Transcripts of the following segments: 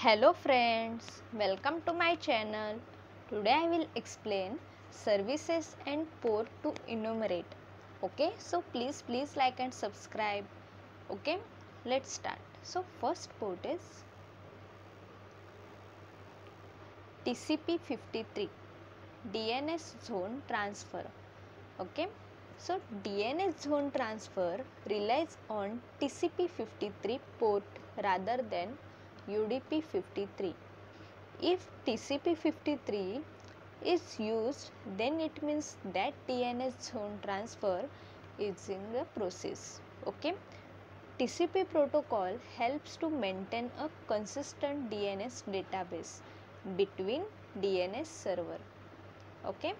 Hello friends, welcome to my channel. Today I will explain services and port to enumerate. Okay, so please like and subscribe. Okay, let's start. So first port is TCP53 DNS zone transfer. Okay, so DNS zone transfer relies on TCP53 port rather than UDP53. If TCP53 is used, then it means that DNS zone transfer is in the process. Okay, TCP protocol helps to maintain a consistent DNS database between DNS server. Okay,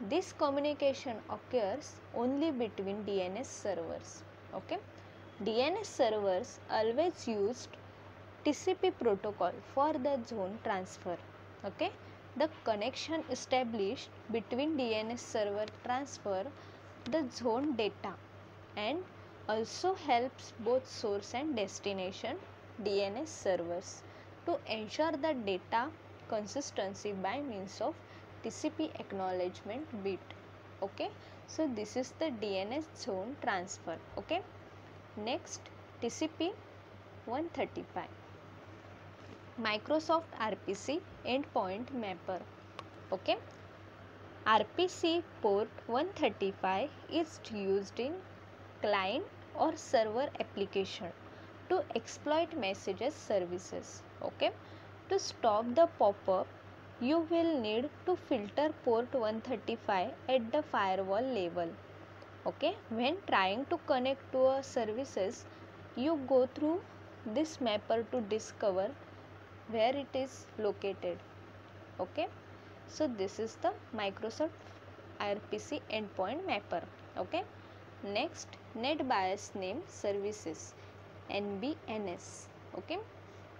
this communication occurs only between DNS servers. Okay, DNS servers always used TCP protocol for the zone transfer. Okay, the connection established between DNS server transfer the zone data and also helps both source and destination DNS servers to ensure the data consistency by means of TCP acknowledgement bit. Okay, so this is the DNS zone transfer. Okay, next TCP 135. Microsoft RPC Endpoint Mapper. Okay, RPC port 135 is used in client or server application to exploit messages services. Okay, to stop the pop-up, you will need to filter port 135 at the firewall level. Okay, when trying to connect to a services, you go through this mapper to discover where it is located. Okay, so this is the Microsoft RPC endpoint mapper. Okay, next NetBIOS name services, NBNS. Okay,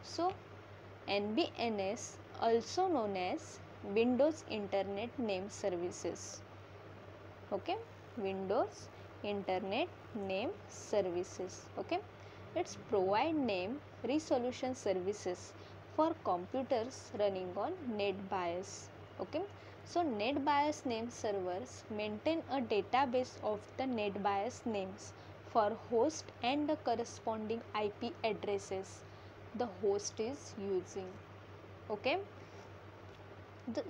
so NBNS also known as Windows Internet Name Services. Okay, Windows Internet Name Services. Okay, it's provide name resolution services for computers running on NetBIOS. Okay, so NetBIOS name servers maintain a database of the NetBIOS names for host and the corresponding IP addresses the host is using. Okay,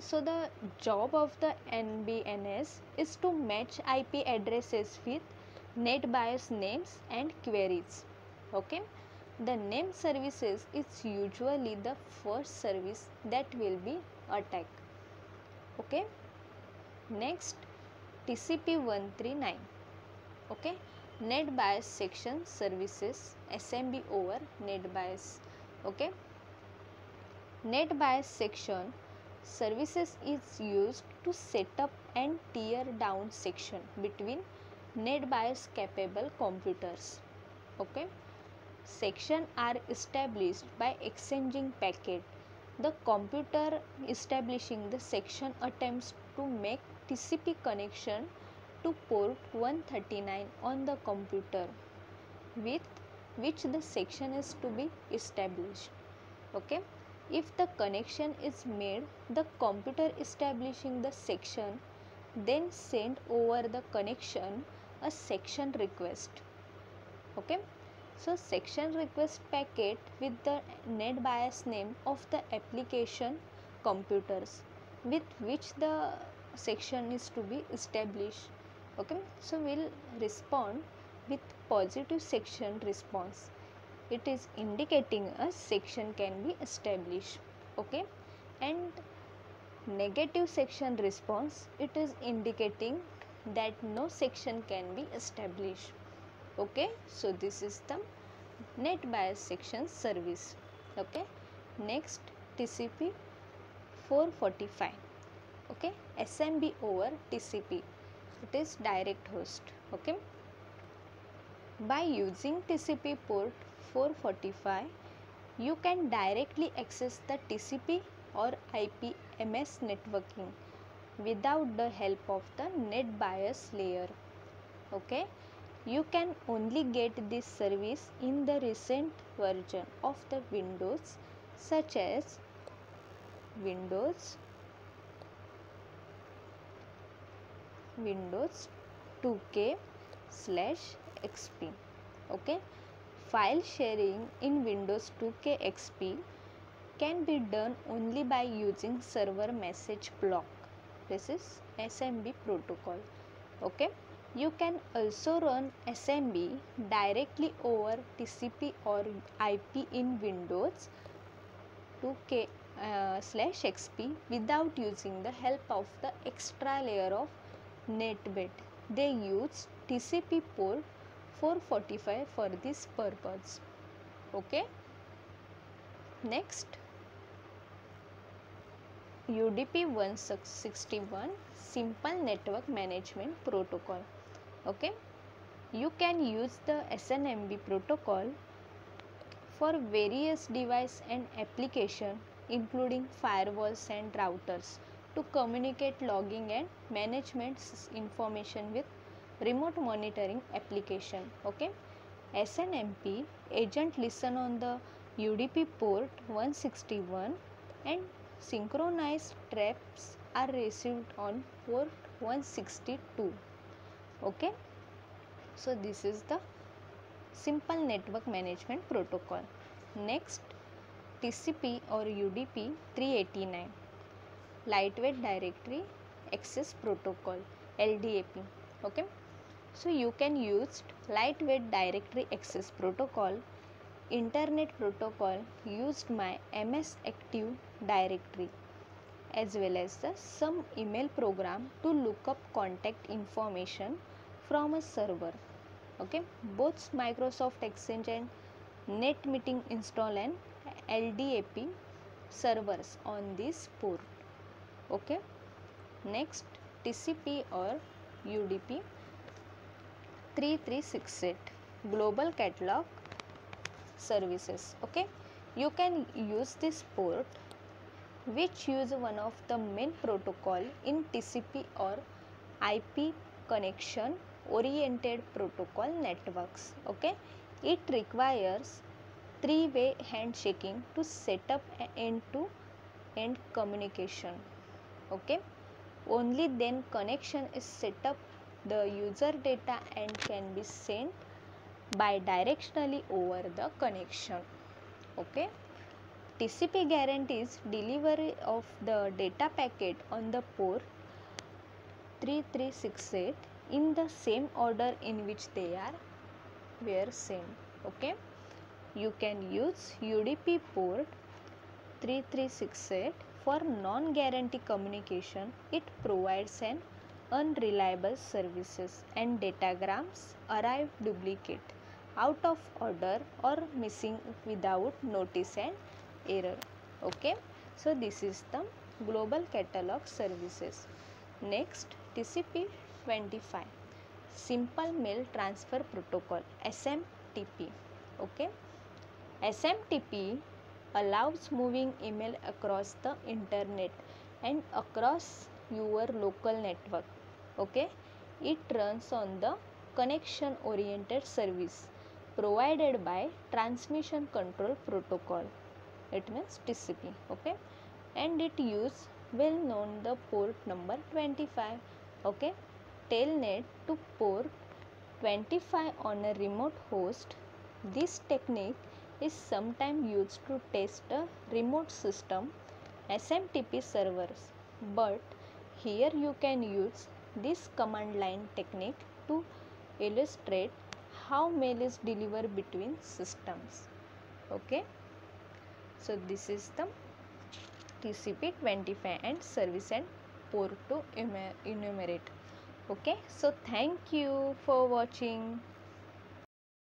so the job of the NBNS is to match IP addresses with NetBIOS names and queries. Okay, the name services is usually the first service that will be attacked. Okay, next TCP 139. Okay, NetBIOS section services SMB over NetBIOS. Okay, NetBIOS section services is used to set up and tear down section between NetBIOS capable computers. Okay, section are established by exchanging packet. The computer establishing the section attempts to make TCP connection to port 139 on the computer with which the section is to be established. Okay, if the connection is made, the computer establishing the section then send over the connection a section request. Okay, so section request packet with the NetBIOS name of the application computers with which the section is to be established. Okay, so we'll respond with positive section response. It is indicating a section can be established. Okay, and negative section response, it is indicating that no section can be established. Okay, so this is the NetBIOS section service. Okay, next TCP 445. Okay, SMB over TCP, it is direct host. Okay, by using TCP port 445, you can directly access the TCP or IP MS networking without the help of the NetBIOS layer. Okay, you can only get this service in the recent version of the Windows such as Windows 2K/XP. Okay, file sharing in Windows 2K XP can be done only by using server message block. This is SMB protocol. Okay, you can also run SMB directly over TCP or IP in Windows 2K/XP without using the help of the extra layer of NetBit. They use TCP port 445 for this purpose. Okay, next UDP 161 Simple Network Management Protocol. Okay, you can use the SNMP protocol for various device and application including firewalls and routers to communicate logging and management information with remote monitoring application. Okay, SNMP agent listen on the UDP port 161 and synchronized traps are received on port 162. Okay, so this is the simple network management protocol. Next, TCP or UDP 389 lightweight directory access protocol, LDAP. Okay, so you can use lightweight directory access protocol. Internet protocol used my MS Active Directory as well as some email program to look up contact information from a server. Okay, both Microsoft Exchange and NetMeeting install an LDAP servers on this port. Okay, next TCP or UDP 3368 global catalog services. Okay, you can use this port which use one of the main protocol in TCP or IP connection oriented protocol networks. Okay, it requires three-way handshaking to set up end-to-end communication. Okay, only then connection is set up, the user data and can be sent bidirectionally over the connection. Okay, TCP guarantees delivery of the data packet on the port 3368 in the same order in which they were sent. Okay, you can use UDP port 3368 for non-guarantee communication. It provides an unreliable services and datagrams arrive duplicate, out of order or missing without notice and error. Okay, so this is the global catalog services. Next, TCP 25 Simple Mail Transfer Protocol, SMTP. Okay, SMTP allows moving email across the internet and across your local network. Okay, it runs on the connection oriented service provided by Transmission Control Protocol. It means TCP. Okay, and it use well known the port number 25. Okay, telnet to port 25 on a remote host. This technique is sometimes used to test a remote system SMTP servers, but here you can use this command line technique to illustrate how mail is delivered between systems. Okay, so this is the TCP 25 and service and port to enumerate. Okay, so thank you for watching.